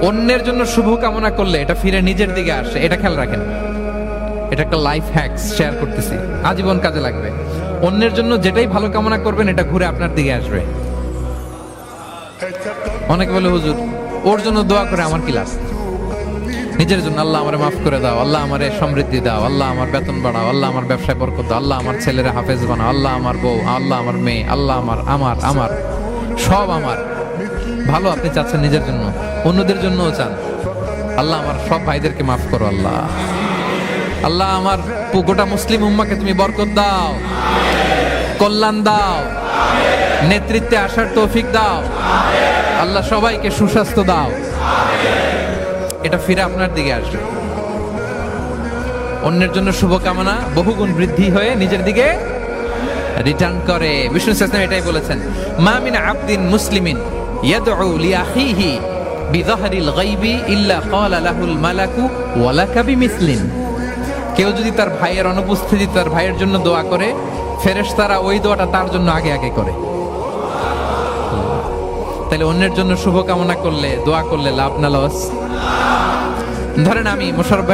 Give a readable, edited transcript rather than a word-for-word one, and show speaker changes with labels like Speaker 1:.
Speaker 1: অন্যের জন্য শুভ কামনা করলে এটা ফিরে নিজের দিকে আসে, এটা খেয়াল রাখেন। এটা একটা লাইফ হ্যাকস শেয়ার করতেছি, আজীবন কাজে লাগবে। অন্যের জন্য যেটাই ভালো কামনা করবেন এটা ঘুরে আপনার দিকে আসবে। অনেকে বলে হুজুর ওর জন্য দোয়া করে আমার কি লাভ? নিজের জন্য আল্লাহ আমারে মাফ করে দাও, আল্লাহ আমারে সমৃদ্ধি দাও, আল্লাহ আমার বেতন বাড়াও, আল্লাহ আমার ব্যবসায় বরকত দাও, আল্লাহ আমার ছেলেরা হাফেজ বানাও, আল্লাহ আমার বউ, আল্লাহ আমার মেয়ে, আল্লাহ আমার আমার আমার সব আমার ভালো আপনি চাচ্ছেন নিজের জন্য, অন্যদের জন্যও চান। আল্লাহ আমার সব ভাইদেরকে মাফ করো, আল্লাহ আল্লাহ আমার গোটা মুসলিম উম্মাকে তুমি বরকত দাও, কল্যাণ দাও, নেতৃত্বে আসার তৌফিক দাও, আল্লাহ সবাইকে সুস্বাস্থ্য দাও। এটা ফিরে আপনার দিকে আসবে। অন্যের জন্য শুভকামনা বহুগুণ বৃদ্ধি হয়ে নিজের দিকে রিটার্ন করে। বিষ্ণু সাল্লাল্লাহু এটাই বলেছেন, মা মিন আবদিন মুসলিমিন ইয়াদউ লিআখিহি বিযাহরিল গায়বি ইল্লা ক্বালা লাহুল মালাকু ওয়া লাকা বিমিসলিন। কেউ যদি তার ভাইয়ের অনুপস্থিতিতে তার ভাইয়ের জন্য দোয়া করে, ফেরেশতারা ওই দোয়াটা তার জন্য আগে আগে করে। তাহলে অন্যের জন্য শুভকামনা করলে, দোয়া করলে লাভ না লস? ধরেন আমি মোশাররফ ভাই